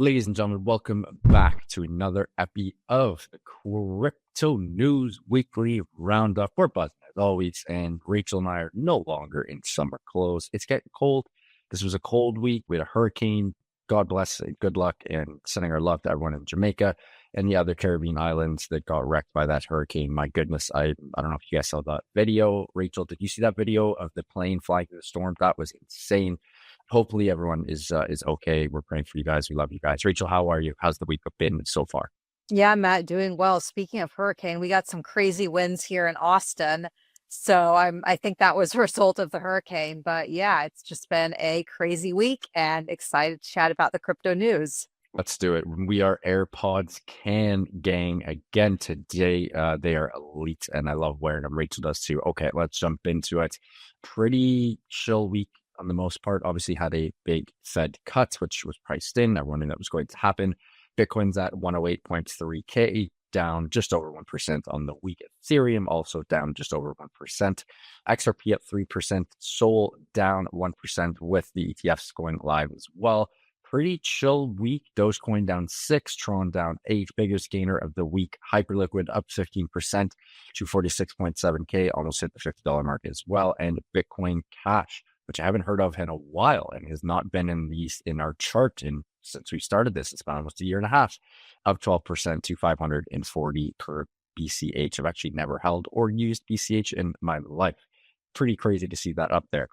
Ladies and gentlemen, welcome back to another epi of the Cryptonews Weekly Roundup. We're buzzing as always, and Rachel and I are no longer in summer clothes. It's getting cold. This was a cold week. We had a hurricane. God bless and good luck, and sending our love to everyone in Jamaica and the other Caribbean islands that got wrecked by that hurricane. My goodness, I don't know if you guys saw that video. Rachel, did you see that video of the plane flying through the storm? That was insane. Hopefully everyone is okay. We're praying for you guys. We love you guys. Rachel, how are you? How's the week been so far? Yeah, Matt, doing well. Speaking of hurricane, we got some crazy winds here in Austin. So I think that was a result of the hurricane. But yeah, it's just been a crazy week and excited to chat about the crypto news. Let's do it. We are AirPods Can Gang again today. They are elite and I love wearing them. Rachel does too. Okay, let's jump into it. Pretty chill week on the most part. Obviously had a big Fed cut, which was priced in. Everyone knew that was going to happen. Bitcoin's at 108.3K, down just over 1% on the week. Ethereum also down just over 1%. XRP up 3%. Sol down 1% with the ETFs going live as well. Pretty chill week. Dogecoin down 6, Tron down 8. Biggest gainer of the week. Hyperliquid up 15% to 46.7K, almost hit the $50 mark as well. And Bitcoin Cash, which I haven't heard of in a while and has not been in our chart since we started this. It's been almost a year and a half, up 12% to 540 per BCH. I've actually never held or used BCH in my life. Pretty crazy to see that up there.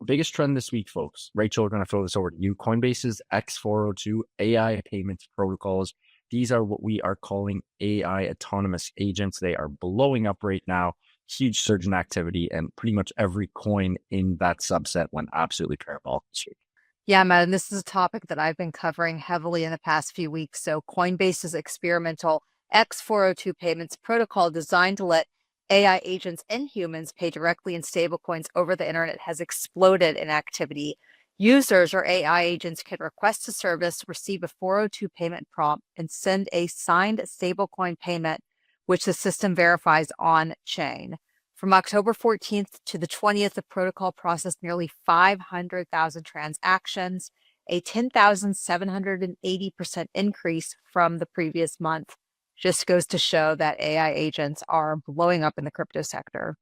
Biggest trend this week, folks. Rachel, we're going to throw this over to you. Coinbase's x402 AI payments protocols. These are what we are calling AI autonomous agents. They are blowing up right now. Huge surge in activity, and pretty much every coin in that subset went absolutely parabolic this week. Yeah, Matt, and this is a topic that I've been covering heavily in the past few weeks. So Coinbase's experimental x402 payments protocol designed to let AI agents and humans pay directly in stablecoins over the internet has exploded in activity. Users or AI agents can request a service, receive a 402 payment prompt, and send a signed stablecoin payment, which the system verifies on chain. From October 14th to the 20th, the protocol processed nearly 500,000 transactions, a 10,780% increase from the previous month. Just goes to show that AI agents are blowing up in the crypto sector.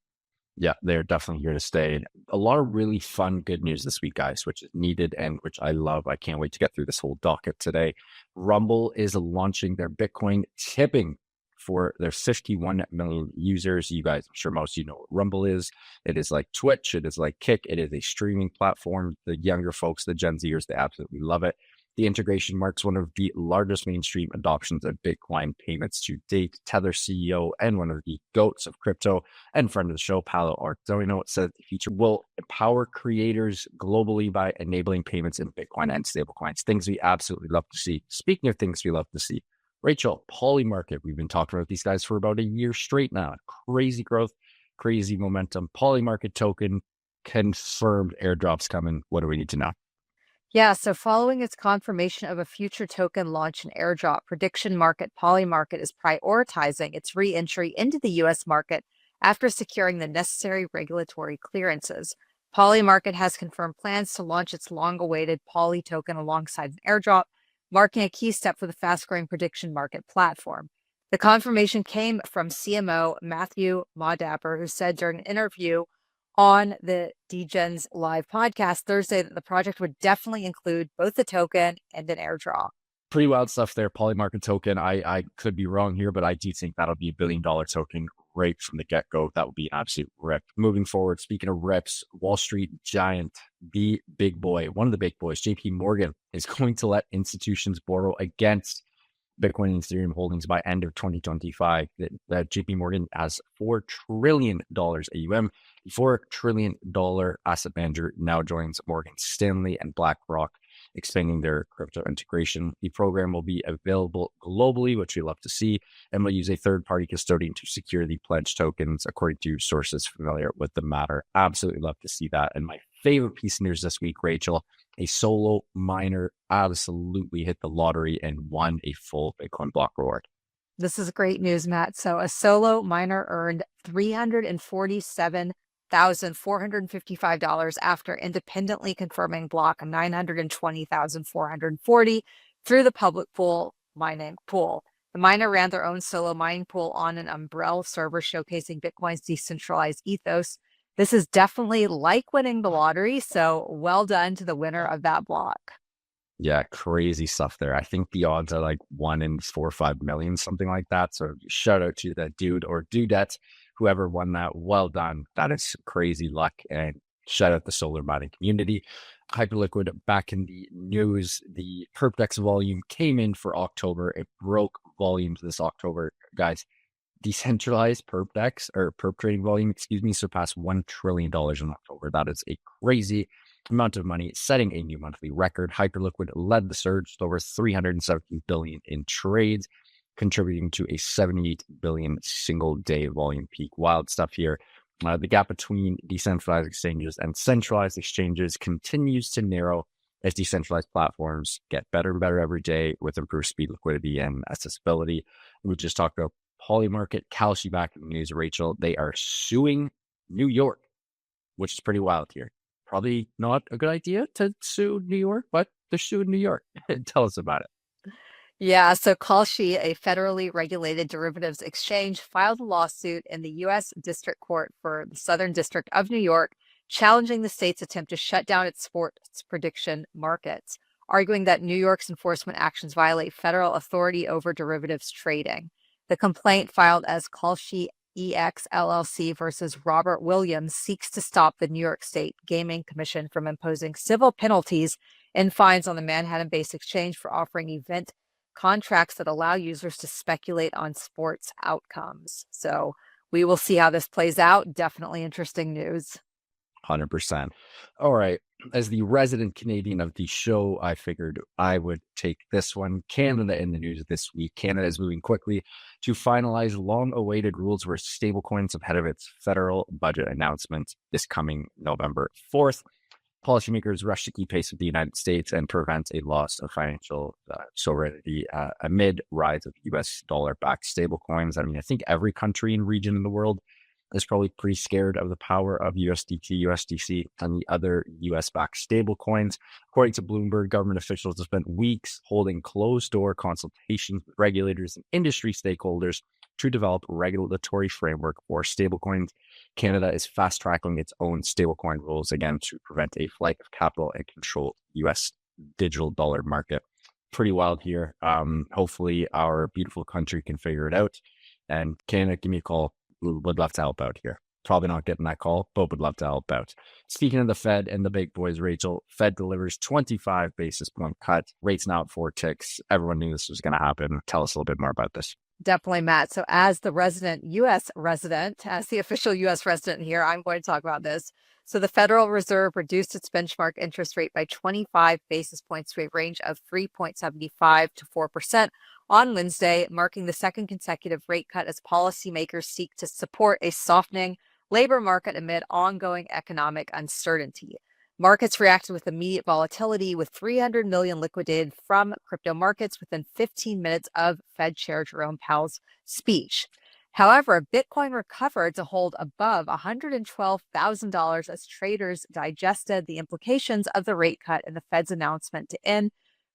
Yeah, they're definitely here to stay. A lot of really fun, good news this week, guys, which is needed and which I love. I can't wait to get through this whole docket today. Rumble is launching their Bitcoin tipping for their 51 million users. You guys, I'm sure most of you know what Rumble is. It is like Twitch. It is like Kick. It is a streaming platform. The younger folks, the Gen Zers, they absolutely love it. The integration marks one of the largest mainstream adoptions of Bitcoin payments to date. Tether CEO and one of the goats of crypto and friend of the show, Palo Alto, said the feature will empower creators globally by enabling payments in Bitcoin and stablecoins. Things we absolutely love to see. Speaking of things we love to see, Rachel, PolyMarket, we've been talking about these guys for about a year straight now. Crazy growth, crazy momentum. PolyMarket token confirmed airdrops coming. What do we need to know? Yeah, so following its confirmation of a future token launch and airdrop, prediction market PolyMarket is prioritizing its re-entry into the U.S. market after securing the necessary regulatory clearances. PolyMarket has confirmed plans to launch its long-awaited Poly token alongside an airdrop, marking a key step for the fast-growing prediction market platform. The confirmation came from CMO Matthew Maudapper, who said during an interview on the DGens live podcast Thursday that the project would definitely include both the token and an airdrop. Pretty wild stuff there. PolyMarket token. I could be wrong here, but I do think that'll be $1 billion token right from the get-go. That would be an absolute rip. Moving forward, speaking of rips, Wall Street giant, the big boy, one of the big boys, JPMorgan, is going to let institutions borrow against Bitcoin and Ethereum holdings by end of 2025. That JPMorgan has $4 trillion AUM. The $4 trillion asset manager now joins Morgan Stanley and BlackRock, expanding their crypto integration. The program will be available globally, which we love to see, and will use a third-party custodian to secure the pledged tokens, according to sources familiar with the matter. Absolutely love to see that. And my favorite piece of news this week, Rachel, a solo miner absolutely hit the lottery and won a full Bitcoin block reward. This is great news, Matt. So a solo miner earned $347,455 after independently confirming block 920,440 through the public mining pool. The miner ran their own solo mining pool on an Umbrella server showcasing Bitcoin's decentralized ethos. This is definitely like winning the lottery, so well done to the winner of that block. Yeah, crazy stuff there. I think the odds are like 1 in 4 or 5 million, something like that. So shout out to that dude or dudette, whoever won that. Well done. That is crazy luck. And shout out the solar mining community. Hyperliquid back in the news. The Perp volume came in for October. It broke volumes this October, guys. Decentralized perp trading volume, surpassed $1 trillion in October. That is a crazy amount of money, setting a new monthly record. Hyperliquid led the surge to over 317 billion in trades, contributing to a 78 billion single day volume peak. Wild stuff here. The gap between decentralized exchanges and centralized exchanges continues to narrow as decentralized platforms get better and better every day with improved speed, liquidity, and accessibility. We just talked about PolyMarket, Kalshi back in the news, Rachel. They are suing New York, which is pretty wild here. Probably not a good idea to sue New York, but they're suing New York. Tell us about it. Yeah, so Kalshi, a federally regulated derivatives exchange, filed a lawsuit in the U.S. District Court for the Southern District of New York, challenging the state's attempt to shut down its sports prediction markets, arguing that New York's enforcement actions violate federal authority over derivatives trading. The complaint, filed as Kalshi EX LLC versus Robert Williams, seeks to stop the New York State Gaming Commission from imposing civil penalties and fines on the Manhattan-based exchange for offering event contracts that allow users to speculate on sports outcomes. So we will see how this plays out. Definitely interesting news. 100%. All right. As the resident Canadian of the show, I figured I would take this one. Canada in the news this week. Canada is moving quickly to finalize long-awaited rules for stablecoins ahead of its federal budget announcement this coming November 4th. Policymakers rush to keep pace with the United States and prevent a loss of financial sovereignty amid rise of U.S. dollar-backed stablecoins. I mean, I think every country and region in the world is probably pretty scared of the power of USDT, USDC, and the other US-backed stablecoins. According to Bloomberg, government officials have spent weeks holding closed-door consultations with regulators and industry stakeholders to develop regulatory framework for stablecoins. Canada is fast-tracking its own stablecoin rules, again, to prevent a flight of capital and control US digital dollar market. Pretty wild here. Hopefully, our beautiful country can figure it out. And Canada, give me a call. Would love to help out here. Probably not getting that call, but would love to help out. Speaking of the Fed and the big boys, Rachel, Fed delivers 25 basis point cut. Rates now at 4 ticks. Everyone knew this was going to happen. Tell us a little bit more about this. Definitely, Matt. So as the U.S. resident, as the official U.S. resident here, I'm going to talk about this. So the Federal Reserve reduced its benchmark interest rate by 25 basis points to a range of 3.75 to 4% on Wednesday, marking the second consecutive rate cut as policymakers seek to support a softening labor market amid ongoing economic uncertainty. Markets reacted with immediate volatility, with 300 million liquidated from crypto markets within 15 minutes of Fed Chair Jerome Powell's speech. However, Bitcoin recovered to hold above $112,000 as traders digested the implications of the rate cut and the Fed's announcement to end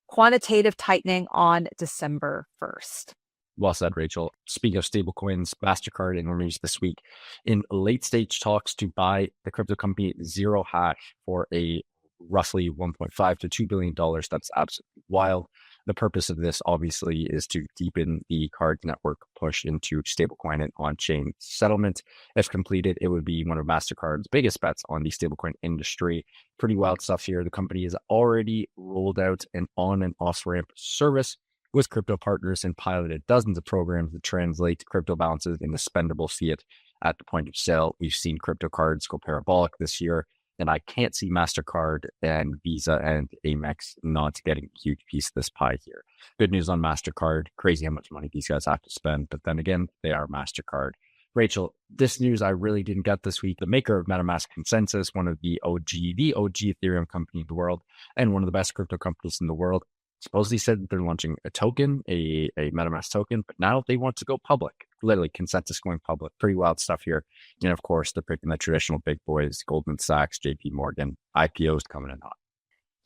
quantitative tightening on December 1st. Well said, Rachel. Speaking of stablecoins, Mastercard in news this week in late-stage talks to buy the crypto company Zerohash for a roughly $1.5 to $2 billion. That's absolutely wild. The purpose of this, obviously, is to deepen the card network push into stablecoin and on-chain settlement. If completed, it would be one of Mastercard's biggest bets on the stablecoin industry. Pretty wild stuff here. The company has already rolled out an on and off-ramp service with crypto partners and piloted dozens of programs that translate crypto balances into spendable fiat at the point of sale. We've seen crypto cards go parabolic this year, and I can't see MasterCard and Visa and Amex not getting a huge piece of this pie here. Good news on MasterCard. Crazy how much money these guys have to spend, but then again, they are MasterCard. Rachel, this news I really didn't get this week. The maker of MetaMask Consensys, one of the OG Ethereum company in the world, and one of the best crypto companies in the world, supposedly said that they're launching a token, a MetaMask token, but now they want to go public. Literally, Consensys going public. Pretty wild stuff here. And of course, they're picking the traditional big boys, Goldman Sachs, JPMorgan, IPOs coming in hot.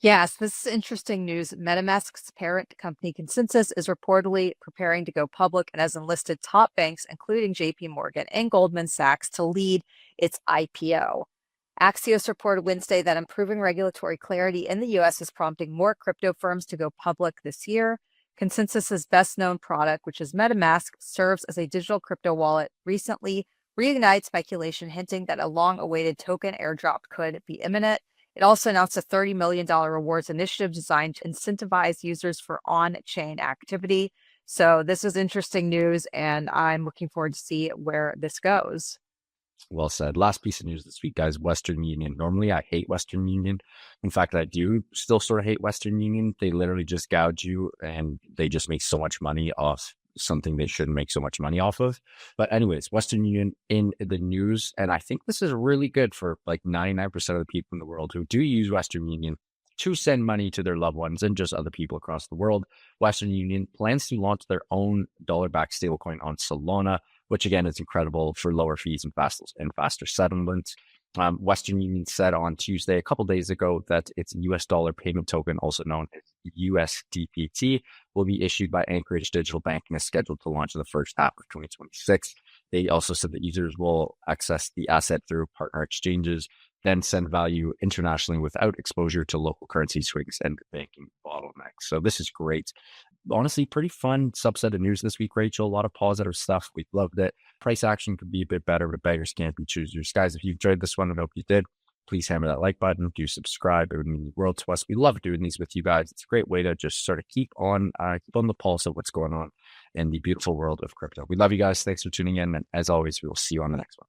Yes, this is interesting news. MetaMask's parent company Consensys is reportedly preparing to go public and has enlisted top banks, including JPMorgan and Goldman Sachs, to lead its IPO. Axios reported Wednesday that improving regulatory clarity in the US is prompting more crypto firms to go public this year. Consensys's best-known product, which is MetaMask, serves as a digital crypto wallet, recently reignited speculation hinting that a long-awaited token airdrop could be imminent. It also announced a $30 million rewards initiative designed to incentivize users for on-chain activity. So this is interesting news, and I'm looking forward to see where this goes. Well said. Last piece of news this week, guys. Western Union. Normally, I hate Western Union. In fact, I do still sort of hate Western Union. They literally just gouge you and they just make so much money off something they shouldn't make so much money off of. But anyways, Western Union in the news. And I think this is really good for like 99% of the people in the world who do use Western Union to send money to their loved ones and just other people across the world. Western Union plans to launch their own dollar-backed stablecoin on Solana, which again is incredible for lower fees and faster settlements. Western Union said on Tuesday, a couple days ago, that its US dollar payment token, also known as USDPT, will be issued by Anchorage Digital Bank and is scheduled to launch in the first half of 2026. They also said that users will access the asset through partner exchanges, then send value internationally without exposure to local currency swings and banking bottlenecks. So this is great. Honestly, pretty fun subset of news this week, Rachel. A lot of positive stuff. We loved it. Price action could be a bit better, but beggars can't be choosers. Guys, if you enjoyed this one, I hope you did. Please hammer that like button. Do subscribe. It would mean the world to us. We love doing these with you guys. It's a great way to just sort of keep on the pulse of what's going on in the beautiful world of crypto. We love you guys. Thanks for tuning in. And as always, we will see you on the next one.